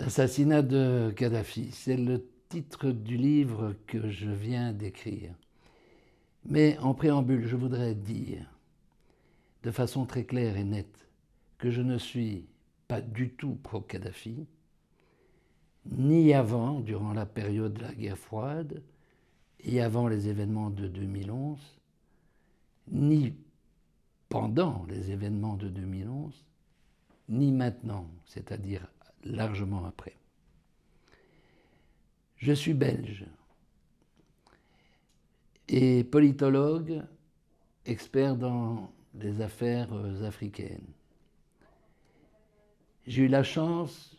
L'assassinat de Kadhafi, c'est le titre du livre que je viens d'écrire. Mais en préambule, je voudrais dire, de façon très claire et nette, que je ne suis pas du tout pro-Kadhafi, ni avant, durant la période de la guerre froide, et avant les événements de 2011, ni pendant les événements de 2011, ni maintenant, c'est-à-dire largement après. Je suis belge et politologue, expert dans les affaires africaines. J'ai eu la chance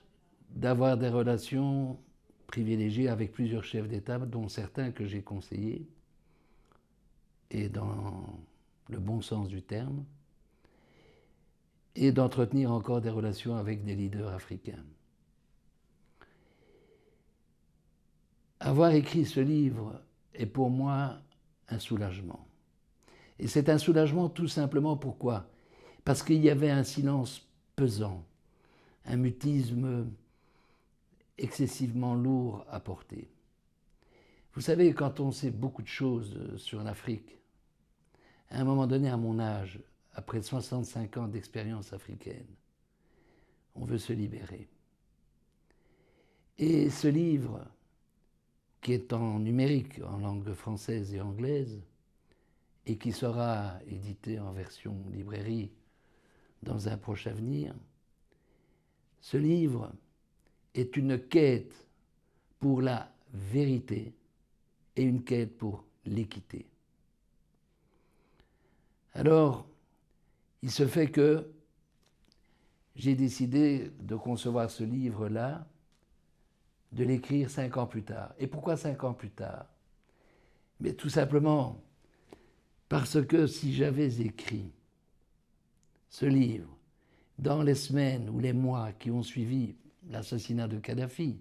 d'avoir des relations privilégiées avec plusieurs chefs d'État, dont certains que j'ai conseillés, et dans le bon sens du terme, et d'entretenir encore des relations avec des leaders africains. Avoir écrit ce livre est pour moi un soulagement. Et c'est un soulagement tout simplement pourquoi ? Parce qu'il y avait un silence pesant, un mutisme excessivement lourd à porter. Vous savez, quand on sait beaucoup de choses sur l'Afrique, à un moment donné, à mon âge, après 65 ans d'expérience africaine, on veut se libérer. Et ce livre, qui est en numérique, en langue française et anglaise, et qui sera édité en version librairie dans un proche avenir, ce livre est une quête pour la vérité et une quête pour l'équité. Alors, il se fait que j'ai décidé de concevoir ce livre-là, de l'écrire 5 ans plus tard. Et pourquoi 5 ans plus tard ? Mais tout simplement parce que si j'avais écrit ce livre dans les semaines ou les mois qui ont suivi l'assassinat de Kadhafi,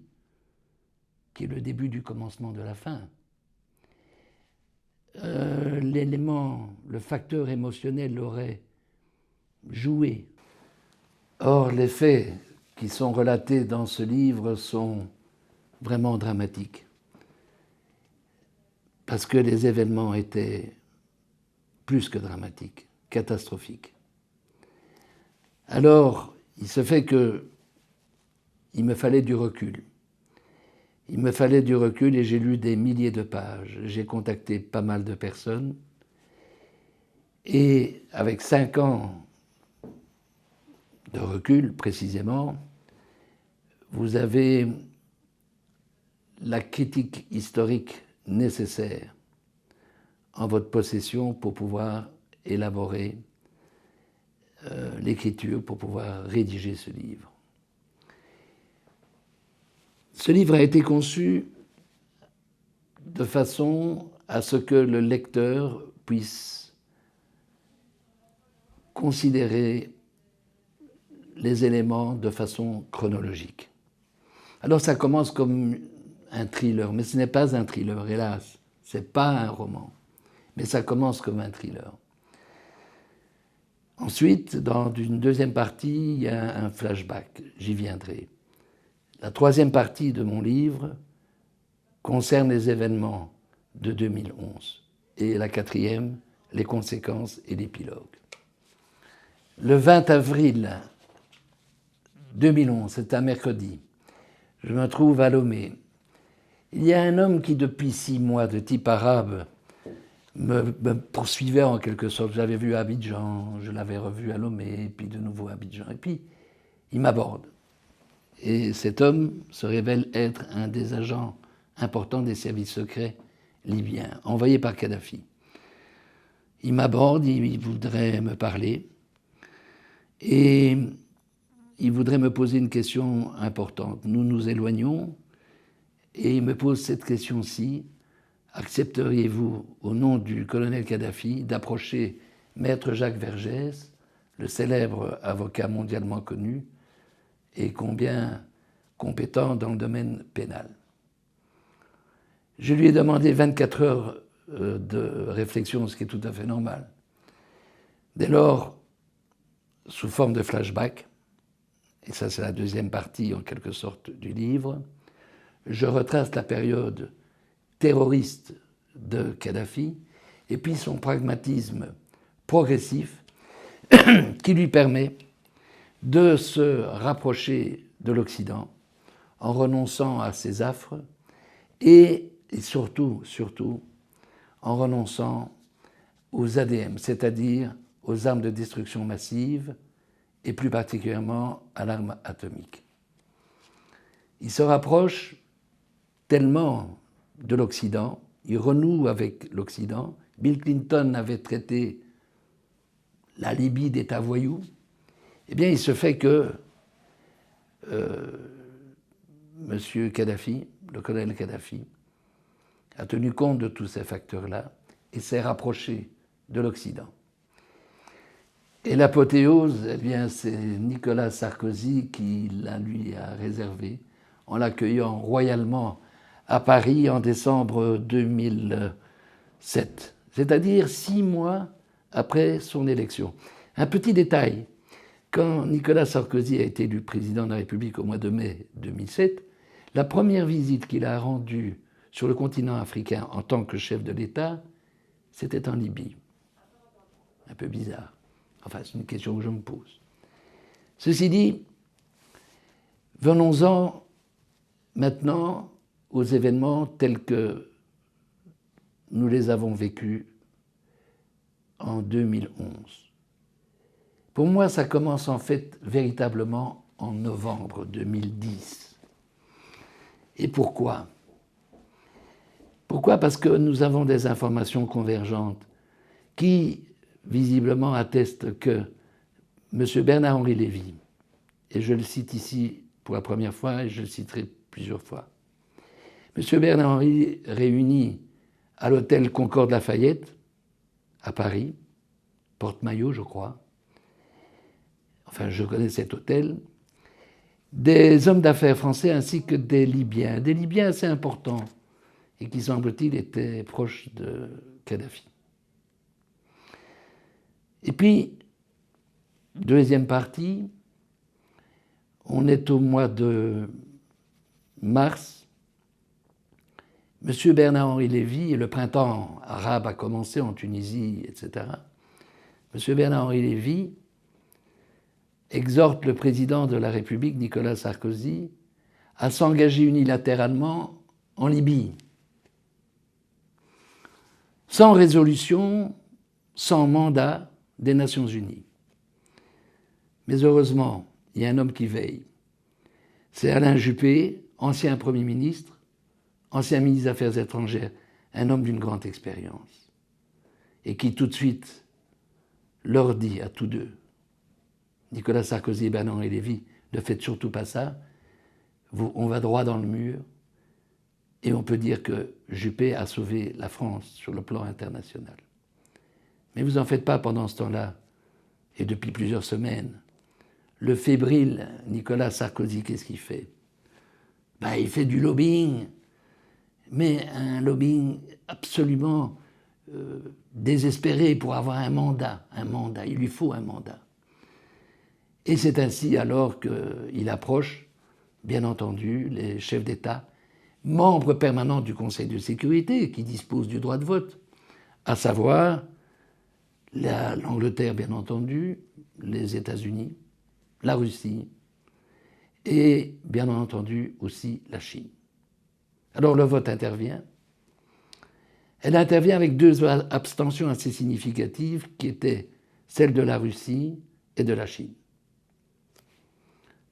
qui est le début du commencement de la fin, l'élément, le facteur émotionnel aurait joué. Or, les faits qui sont relatés dans ce livre sont vraiment dramatiques, parce que les événements étaient plus que dramatiques, catastrophiques. Alors, il se fait que il me fallait du recul. Il me fallait du recul et j'ai lu des milliers de pages. J'ai contacté pas mal de personnes. Et avec 5 ans de recul, précisément, vous avez la critique historique nécessaire en votre possession pour pouvoir élaborer l'écriture, pour pouvoir rédiger ce livre. Ce livre a été conçu de façon à ce que le lecteur puisse considérer les éléments de façon chronologique. Alors ça commence comme un thriller, mais ce n'est pas un thriller, hélas. Ce n'est pas un roman, mais ça commence comme un thriller. Ensuite, dans une deuxième partie, il y a un flashback, j'y viendrai. La troisième partie de mon livre concerne les événements de 2011 et la quatrième, les conséquences et l'épilogue. Le 20 avril 2011, c'est un mercredi, je me trouve à Lomé. Il y a un homme qui, depuis 6 mois, de type arabe, me poursuivait en quelque sorte. Je l'avais vu à Abidjan, je l'avais revu à Lomé, puis de nouveau à Abidjan. Et puis, il m'aborde. Et cet homme se révèle être un des agents importants des services secrets libyens, envoyé par Kadhafi. Il m'aborde, il voudrait me parler, et il voudrait me poser une question importante. Nous nous éloignons, et il me pose cette question-ci. Accepteriez-vous, au nom du colonel Kadhafi, d'approcher Maître Jacques Vergès, le célèbre avocat mondialement connu, et combien compétent dans le domaine pénal. Je lui ai demandé 24 heures de réflexion, ce qui est tout à fait normal. Dès lors, sous forme de flashback, et ça c'est la deuxième partie en quelque sorte du livre, je retrace la période terroriste de Kadhafi et puis son pragmatisme progressif qui lui permet de se rapprocher de l'Occident en renonçant à ses affres et surtout en renonçant aux ADM, c'est-à-dire aux armes de destruction massive et plus particulièrement à l'arme atomique. Il se rapproche tellement de l'Occident, il renoue avec l'Occident. Bill Clinton avait traité la Libye d'État voyou. Eh bien, il se fait que M. Kadhafi, le colonel Kadhafi, a tenu compte de tous ces facteurs-là et s'est rapproché de l'Occident. Et l'apothéose, eh bien, c'est Nicolas Sarkozy qui la lui a réservée en l'accueillant royalement à Paris en décembre 2007, c'est-à-dire 6 mois après son élection. Un petit détail, quand Nicolas Sarkozy a été élu président de la République au mois de mai 2007, la première visite qu'il a rendue sur le continent africain en tant que chef de l'État, c'était en Libye. Un peu bizarre. Enfin, c'est une question que je me pose. Ceci dit, venons-en maintenant aux événements tels que nous les avons vécus en 2011. Pour moi, ça commence en fait véritablement en novembre 2010. Et pourquoi ? Pourquoi ? Parce que nous avons des informations convergentes qui, visiblement, attestent que M. Bernard-Henri Lévy, et je le cite ici pour la première fois et je le citerai plusieurs fois, M. Bernard-Henri réunit à l'hôtel Concorde Lafayette, à Paris, Porte-Maillot, je crois, enfin je connais cet hôtel, des hommes d'affaires français ainsi que des Libyens assez importants, et qui, semble-t-il, étaient proches de Kadhafi. Et puis, deuxième partie, on est au mois de mars. M. Bernard-Henri Lévy, et le printemps arabe a commencé en Tunisie, etc. M. Bernard-Henri Lévy exhorte le président de la République, Nicolas Sarkozy, à s'engager unilatéralement en Libye, sans résolution, sans mandat des Nations Unies. Mais heureusement, il y a un homme qui veille. C'est Alain Juppé, ancien Premier ministre, ancien ministre des Affaires étrangères, un homme d'une grande expérience, et qui tout de suite leur dit à tous deux, Nicolas Sarkozy et Bernard-Henri Lévy, ne faites surtout pas ça, on va droit dans le mur, et on peut dire que Juppé a sauvé la France sur le plan international. Mais vous n'en faites pas pendant ce temps-là, et depuis plusieurs semaines. Le fébrile Nicolas Sarkozy, qu'est-ce qu'il fait ? Il fait du lobbying, mais un lobbying absolument désespéré pour avoir un mandat. Il lui faut un mandat. Et c'est ainsi alors qu'il approche, bien entendu, les chefs d'État, membres permanents du Conseil de sécurité, qui disposent du droit de vote, à savoir l'Angleterre, bien entendu, les États-Unis, la Russie et, bien entendu, aussi la Chine. Alors le vote intervient. Elle intervient avec 2 abstentions assez significatives qui étaient celles de la Russie et de la Chine.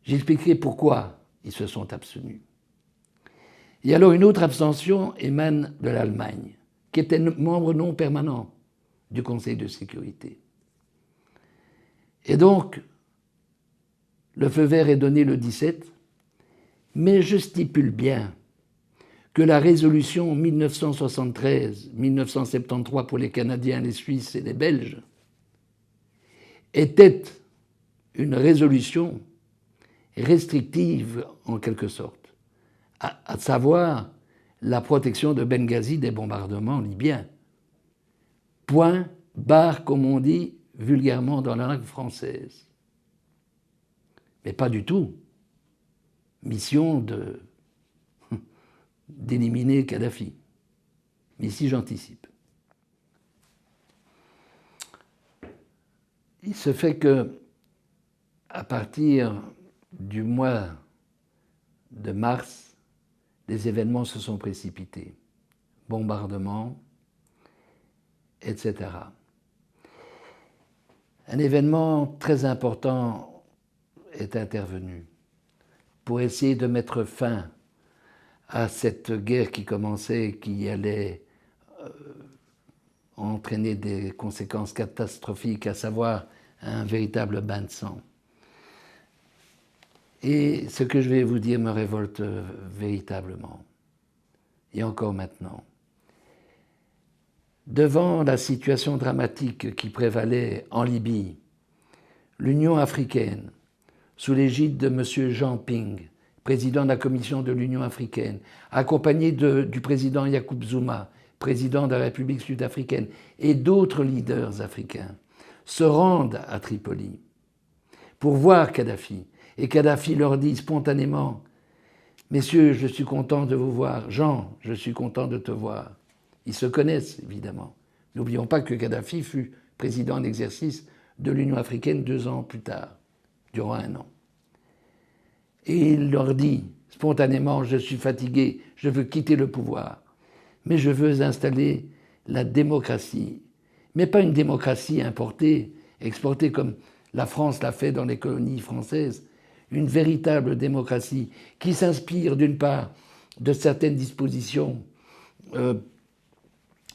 J'expliquerai pourquoi ils se sont abstenus. Et alors une autre abstention émane de l'Allemagne, qui était membre non permanent du Conseil de sécurité. Et donc, le feu vert est donné le 17, mais je stipule bien que la résolution 1973-1973 pour les Canadiens, les Suisses et les Belges était une résolution restrictive en quelque sorte, à savoir la protection de Benghazi des bombardements libyens. Point barre, comme on dit vulgairement dans la langue française. mais pas du tout. Mission d'éliminer Kadhafi. Mais ici, j'anticipe. Il se fait que, à partir du mois de mars, les événements se sont précipités. Bombardements, etc. Un événement très important est intervenu pour essayer de mettre fin à cette guerre qui commençait et qui allait entraîner des conséquences catastrophiques, à savoir un véritable bain de sang. Et ce que je vais vous dire me révolte véritablement, et encore maintenant. Devant la situation dramatique qui prévalait en Libye, l'Union africaine, sous l'égide de M. Jean Ping, président de la Commission de l'Union africaine, accompagné du président Yacoub Zuma, président de la République sud-africaine, et d'autres leaders africains, se rendent à Tripoli pour voir Kadhafi. Et Kadhafi leur dit spontanément « Messieurs, je suis content de vous voir. Jean, je suis content de te voir. » Ils se connaissent, évidemment. N'oublions pas que Kadhafi fut président en exercice de l'Union africaine 2 ans plus tard, durant 1 an. Et il leur dit spontanément « Je suis fatigué, je veux quitter le pouvoir, mais je veux installer la démocratie. Mais pas une démocratie importée, exportée comme la France l'a fait dans les colonies françaises, une véritable démocratie qui s'inspire d'une part de certaines dispositions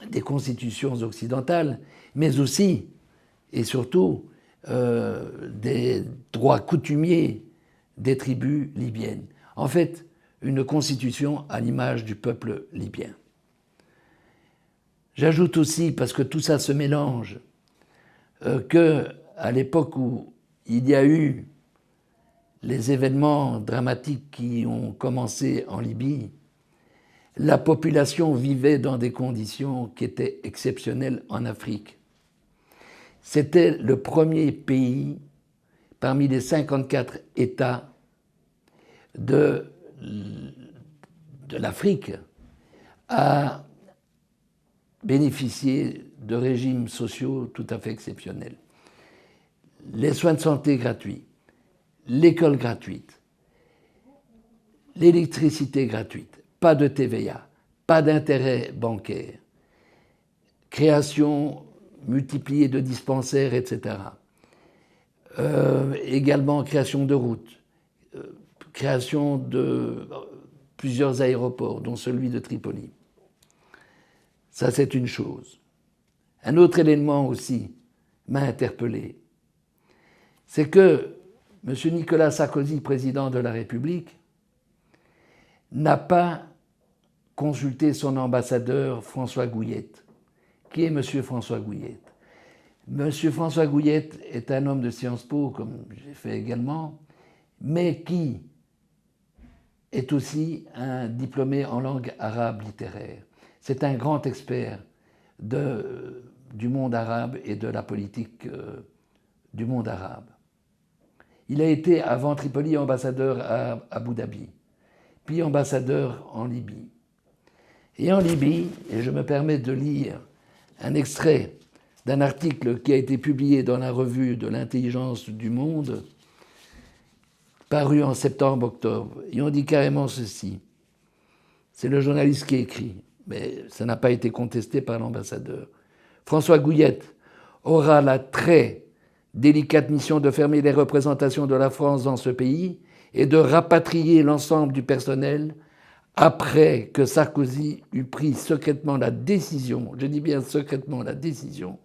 des constitutions occidentales, mais aussi et surtout des droits coutumiers des tribus libyennes. En fait, une constitution à l'image du peuple libyen. J'ajoute aussi, parce que tout ça se mélange, qu'à l'époque où il y a eu les événements dramatiques qui ont commencé en Libye, la population vivait dans des conditions qui étaient exceptionnelles en Afrique. C'était le premier pays parmi les 54 États de l'Afrique à bénéficier de régimes sociaux tout à fait exceptionnels. Les soins de santé gratuits, l'école gratuite, l'électricité gratuite, pas de TVA, pas d'intérêt bancaire, création multipliée de dispensaires, etc. Également création de routes, création de plusieurs aéroports, dont celui de Tripoli. Ça, c'est une chose. Un autre élément aussi m'a interpellé, c'est que M. Nicolas Sarkozy, président de la République, n'a pas consulté son ambassadeur François Gouillette. Qui est M. François Gouillette? M. François Gouillette est un homme de Sciences Po, comme j'ai fait également, mais qui est aussi un diplômé en langue arabe littéraire. C'est un grand expert du monde arabe et de la politique du monde arabe. Il a été, avant Tripoli, ambassadeur à Abu Dhabi, puis ambassadeur en Libye. Et en Libye, et je me permets de lire un extrait d'un article qui a été publié dans la revue de l'intelligence du monde, paru en septembre-octobre. Et on dit carrément ceci. C'est le journaliste qui écrit, mais ça n'a pas été contesté par l'ambassadeur. François Gouillette aura la très délicate mission de fermer les représentations de la France dans ce pays et de rapatrier l'ensemble du personnel après que Sarkozy eut pris secrètement la décision, je dis bien secrètement la décision,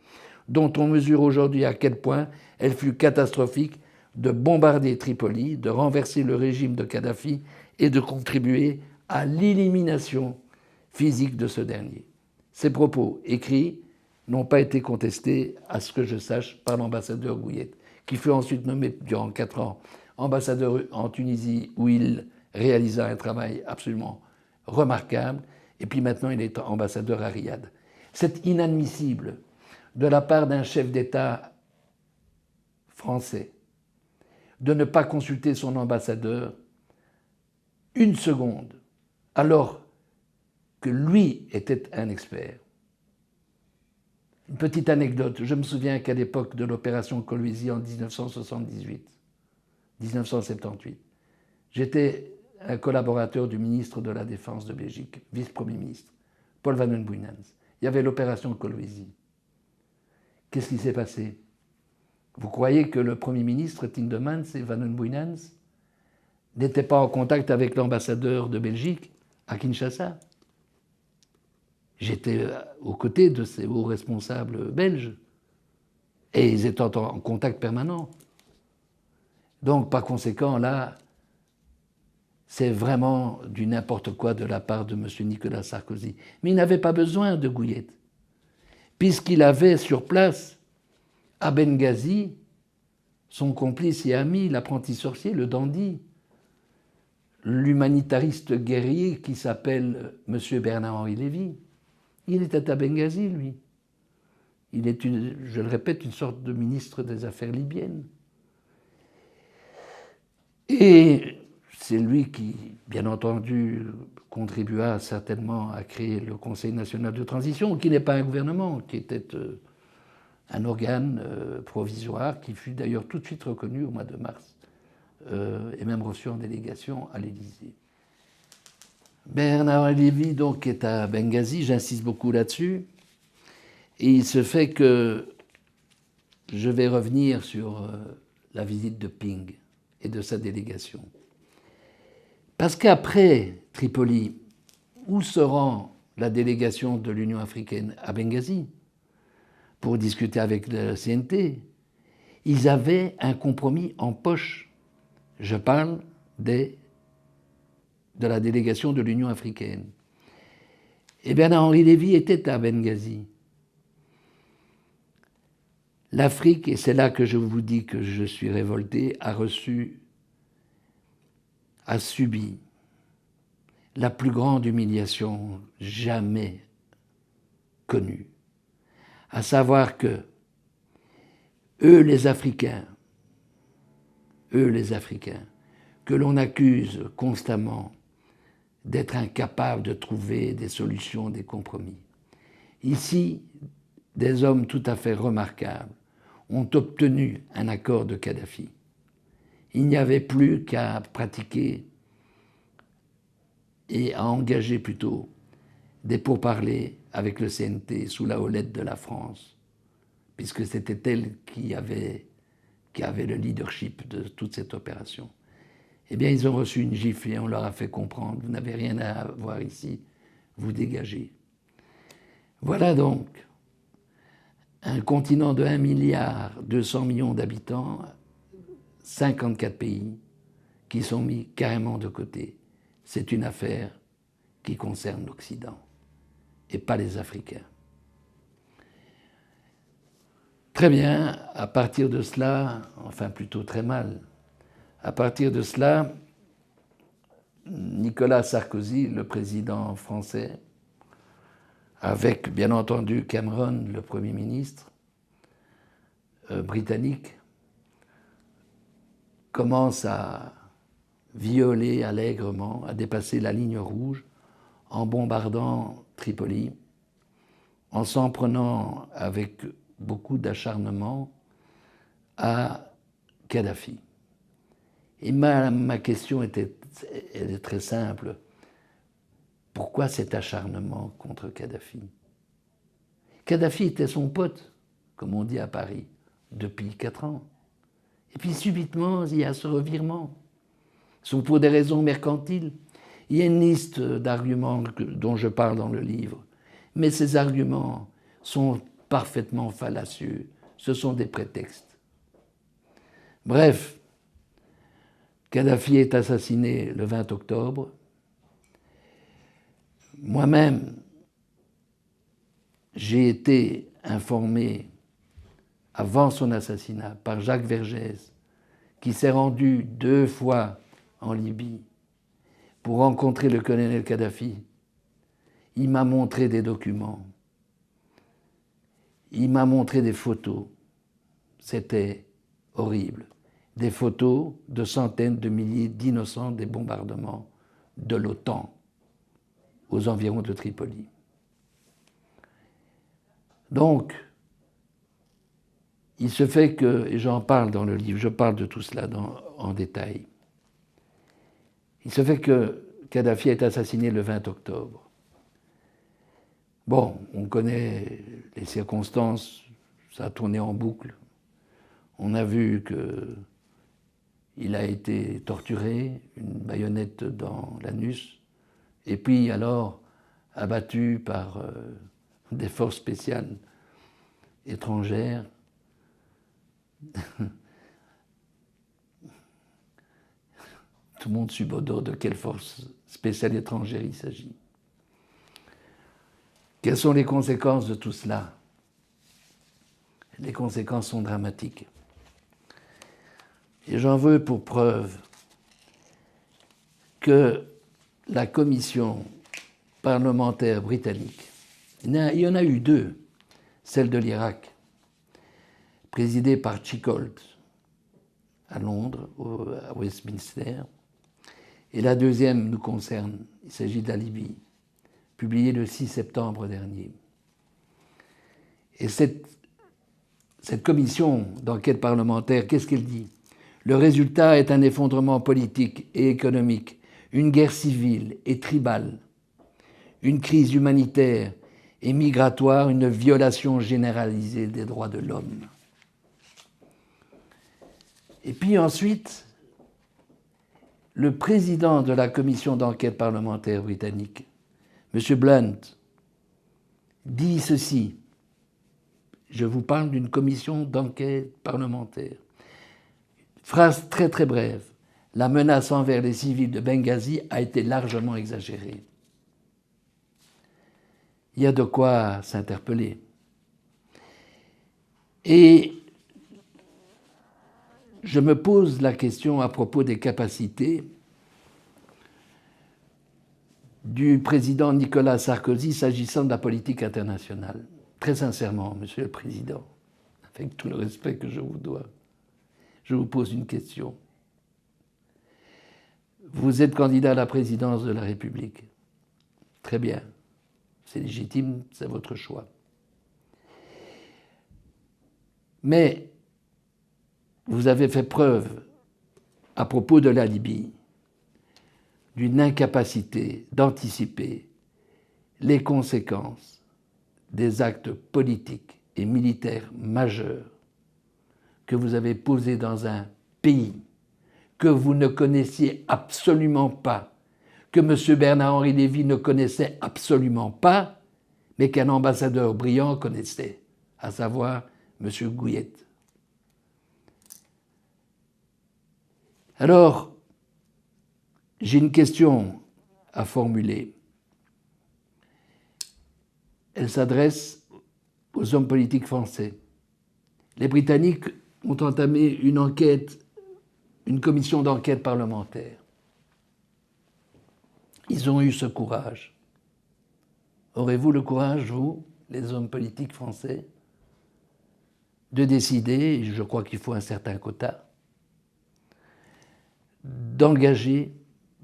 dont on mesure aujourd'hui à quel point elle fut catastrophique, de bombarder Tripoli, de renverser le régime de Kadhafi et de contribuer à l'élimination physique de ce dernier. Ces propos écrits n'ont pas été contestés, à ce que je sache, par l'ambassadeur Gouillette, qui fut ensuite nommé durant 4 ans ambassadeur en Tunisie, où il réalisa un travail absolument remarquable, et puis maintenant il est ambassadeur à Riyad. C'est inadmissible de la part d'un chef d'État français de ne pas consulter son ambassadeur une seconde, alors que lui était un expert. Une petite anecdote, je me souviens qu'à l'époque de l'opération Kolwezi en 1978, j'étais un collaborateur du ministre de la Défense de Belgique, vice-premier ministre, Paul Van den Boeynants. Il y avait l'opération Kolwezi. Qu'est-ce qui s'est passé? Vous croyez que le Premier ministre Tindemans et Van den Boeynants n'étaient pas en contact avec l'ambassadeur de Belgique à Kinshasa? J'étais aux côtés de ces hauts responsables belges et ils étaient en contact permanent. Donc, par conséquent, là, c'est vraiment du n'importe quoi de la part de M. Nicolas Sarkozy. Mais il n'avait pas besoin de Gouillette, puisqu'il avait sur place, à Benghazi, son complice et ami, l'apprenti sorcier, le dandy, l'humanitariste guerrier qui s'appelle M. Bernard-Henri Lévy. Il était à Benghazi, lui. Il est, je le répète, une sorte de ministre des Affaires libyennes. Et c'est lui qui, bien entendu, contribua certainement à créer le Conseil national de transition, qui n'est pas un gouvernement, qui était un organe provisoire, qui fut d'ailleurs tout de suite reconnu au mois de mars, et même reçu en délégation à l'Élysée. Bernard Lévy, donc, est à Benghazi, j'insiste beaucoup là-dessus, et il se fait que je vais revenir sur la visite de Ping et de sa délégation. Parce qu'après Tripoli, où se rend la délégation de l'Union africaine? À Benghazi, pour discuter avec le CNT. Ils avaient un compromis en poche. Je parle de la délégation de l'Union africaine. Et Bernard-Henri Lévy était à Benghazi. L'Afrique, et c'est là que je vous dis que je suis révolté, a subi la plus grande humiliation jamais connue. À savoir que eux les Africains, que l'on accuse constamment d'être incapables de trouver des solutions, des compromis. Ici, des hommes tout à fait remarquables ont obtenu un accord de Kadhafi. Il n'y avait plus qu'à pratiquer et à engager plutôt des pourparlers avec le CNT sous la houlette de la France, puisque c'était elle qui avait le leadership de toute cette opération. Eh bien, ils ont reçu une gifle et on leur a fait comprendre, vous n'avez rien à voir ici, vous dégagez. Voilà donc un continent de 1,2 milliard d'habitants, 54 pays qui sont mis carrément de côté. C'est une affaire qui concerne l'Occident et pas les Africains. Très bien, à partir de cela, enfin plutôt très mal, à partir de cela, Nicolas Sarkozy, le président français, avec bien entendu Cameron, le Premier ministre britannique, commence à violer allègrement, à dépasser la ligne rouge en bombardant Tripoli, en s'en prenant avec beaucoup d'acharnement à Kadhafi. Et ma question elle est très simple. Pourquoi cet acharnement contre Kadhafi? Kadhafi était son pote, comme on dit à Paris, depuis 4 ans. Et puis subitement, il y a ce revirement. C'est pour des raisons mercantiles. Il y a une liste d'arguments dont je parle dans le livre. Mais ces arguments sont parfaitement fallacieux. Ce sont des prétextes. Bref, Kadhafi est assassiné le 20 octobre. Moi-même, j'ai été informé avant son assassinat par Jacques Vergès, qui s'est rendu 2 fois en Libye pour rencontrer le colonel Kadhafi. Il m'a montré des documents. Il m'a montré des photos. C'était horrible. des photos de centaines de milliers d'innocents des bombardements de l'OTAN aux environs de Tripoli. Donc, il se fait que, et j'en parle dans le livre, je parle de tout cela en détail, il se fait que Kadhafi est assassiné le 20 octobre. Bon, on connaît les circonstances, ça a tourné en boucle. On a vu qu'il a été torturé, une baïonnette dans l'anus, et puis alors abattu par des forces spéciales étrangères. Tout le monde subodore de quelle force spéciale étrangère il s'agit. Quelles sont les conséquences de tout cela? Les conséquences sont dramatiques. Et j'en veux pour preuve que la commission parlementaire britannique, il y en a eu deux, celle de l'Irak, présidée par Chicolt à Londres, à Westminster, et la deuxième nous concerne, il s'agit de la Libye, publiée le 6 septembre dernier. Et cette commission d'enquête parlementaire, qu'est-ce qu'elle dit? Le résultat est un effondrement politique et économique, une guerre civile et tribale, une crise humanitaire et migratoire, une violation généralisée des droits de l'homme. Et puis ensuite, le président de la commission d'enquête parlementaire britannique, M. Blunt, dit ceci. Je vous parle d'une commission d'enquête parlementaire. Phrase très très brève. La menace envers les civils de Benghazi a été largement exagérée. Il y a de quoi s'interpeller. Et je me pose la question à propos des capacités du président Nicolas Sarkozy s'agissant de la politique internationale. Très sincèrement, Monsieur le Président, avec tout le respect que je vous dois, je vous pose une question. Vous êtes candidat à la présidence de la République. Très bien, c'est légitime, c'est votre choix. Mais vous avez fait preuve, à propos de la Libye, d'une incapacité d'anticiper les conséquences des actes politiques et militaires majeurs que vous avez posés dans un pays que vous ne connaissiez absolument pas, que M. Bernard-Henri Lévy ne connaissait absolument pas, mais qu'un ambassadeur brillant connaissait, à savoir M. Gouillette. Alors, j'ai une question à formuler. Elle s'adresse aux hommes politiques français. Les Britanniques ont entamé une enquête, une commission d'enquête parlementaire. Ils ont eu ce courage. Aurez-vous le courage, vous, les hommes politiques français, de décider, je crois qu'il faut un certain quota, d'engager,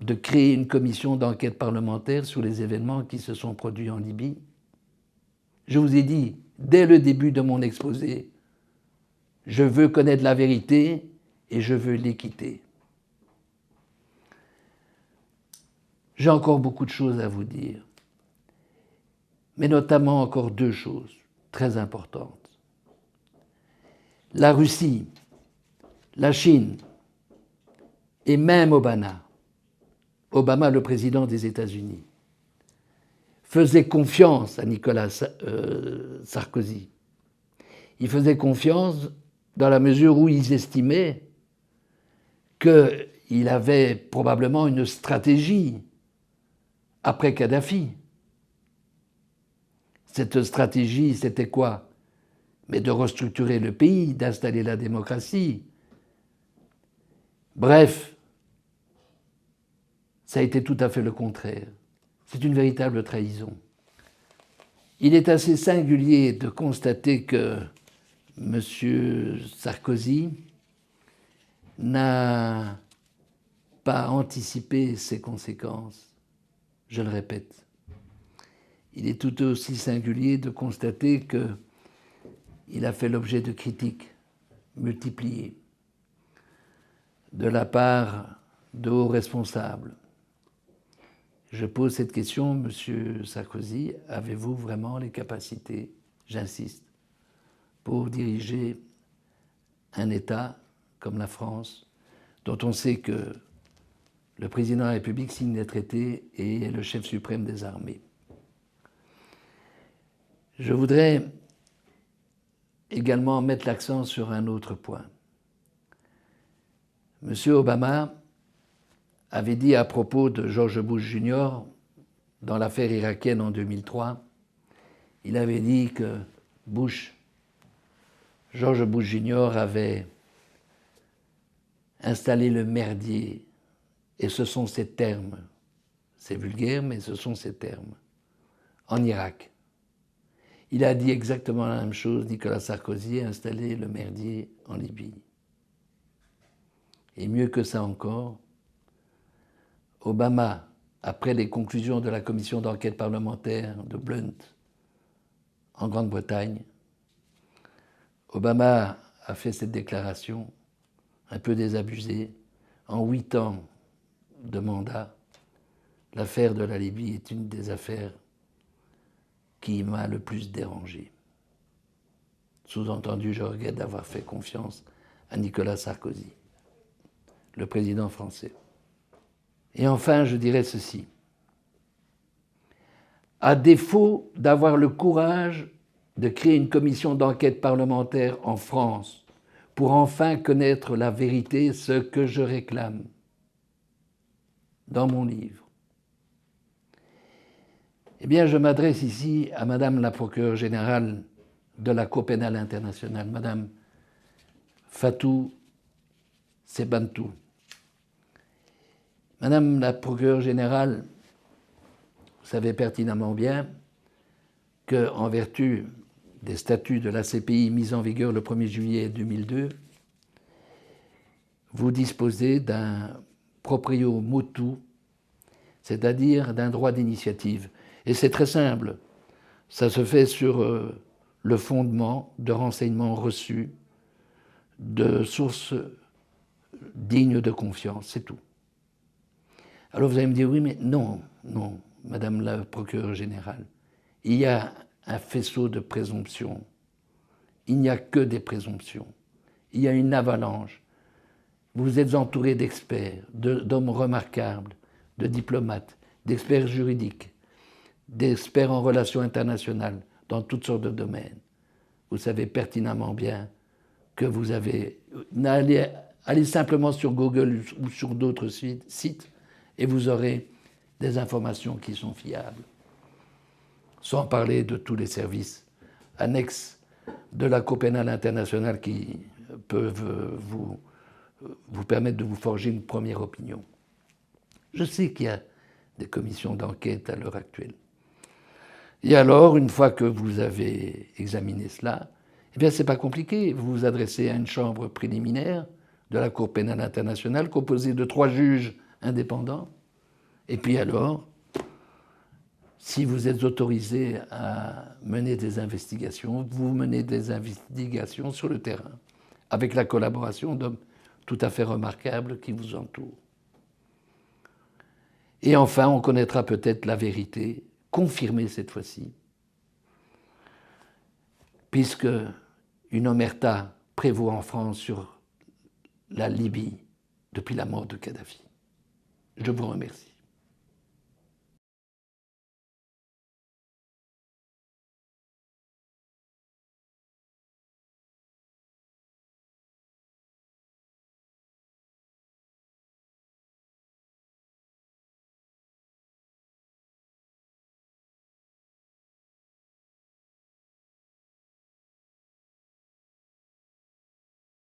de créer une commission d'enquête parlementaire sur les événements qui se sont produits en Libye? Je vous ai dit, dès le début de mon exposé, je veux connaître la vérité et je veux l'équité. J'ai encore beaucoup de choses à vous dire, mais notamment encore deux choses très importantes. La Russie, la Chine et même Obama, le président des États-Unis, faisait confiance à Nicolas Sarkozy. Ils faisaient confiance dans la mesure où ils estimaient qu'il avait probablement une stratégie après Kadhafi. Cette stratégie, c'était quoi? Mais de restructurer le pays, d'installer la démocratie. Bref, ça a été tout à fait le contraire. C'est une véritable trahison. Il est assez singulier de constater que M. Sarkozy n'a pas anticipé ses conséquences, je le répète. Il est tout aussi singulier de constater qu'il a fait l'objet de critiques multipliées de la part de hauts responsables. Je pose cette question, Monsieur Sarkozy, avez-vous vraiment les capacités, j'insiste, pour diriger un État comme la France, dont on sait que le président de la République signe des traités et est le chef suprême des armées? Je voudrais également mettre l'accent sur un autre point. M. Obama avait dit à propos de George Bush Jr. dans l'affaire irakienne en 2003, il avait dit que George Bush Jr. avait installé le merdier, et ce sont ces termes, c'est vulgaire, mais ce sont ces termes, en Irak. Il a dit exactement la même chose, Nicolas Sarkozy a installé le merdier en Libye. Et mieux que ça encore, Obama, après les conclusions de la commission d'enquête parlementaire de Blunt en Grande-Bretagne, Obama a fait cette déclaration un peu désabusée. En 8 ans de mandat, l'affaire de la Libye est une des affaires qui m'a le plus dérangé. Sous-entendu, je regrette d'avoir fait confiance à Nicolas Sarkozy, le président français. Et enfin, je dirais ceci. À défaut d'avoir le courage de créer une commission d'enquête parlementaire en France pour enfin connaître la vérité, ce que je réclame dans mon livre, eh bien, je m'adresse ici à Madame la procureure générale de la Cour pénale internationale, Madame Fatou Sebhantou. Madame la procureure générale, vous savez pertinemment bien qu'en vertu des statuts de la CPI mis en vigueur le 1er juillet 2002, vous disposez d'un proprio motu, c'est-à-dire d'un droit d'initiative. Et c'est très simple, ça se fait sur le fondement de renseignements reçus de sources dignes de confiance, c'est tout. Alors vous allez me dire, oui, mais non, Madame la procureure générale, il y a un faisceau de présomptions. Il n'y a que des présomptions. Il y a une avalanche. Vous êtes entouré d'experts, d'hommes remarquables, de diplomates, d'experts juridiques, d'experts en relations internationales, dans toutes sortes de domaines. Vous savez pertinemment bien que vous avez... Allez simplement sur Google ou sur d'autres sites et vous aurez des informations qui sont fiables. Sans parler de tous les services annexes de la Cour pénale internationale qui peuvent vous permettre de vous forger une première opinion. Je sais qu'il y a des commissions d'enquête à l'heure actuelle. Et alors, une fois que vous avez examiné cela, eh bien, c'est pas compliqué. Vous vous adressez à une chambre préliminaire de la Cour pénale internationale composée de 3 juges indépendants. Et puis alors, si vous êtes autorisé à mener des investigations, vous menez des investigations sur le terrain, avec la collaboration d'hommes tout à fait remarquables qui vous entourent. Et enfin, on connaîtra peut-être la vérité, confirmée cette fois-ci, puisque une omerta prévaut en France sur la Libye depuis la mort de Kadhafi. Je vous remercie.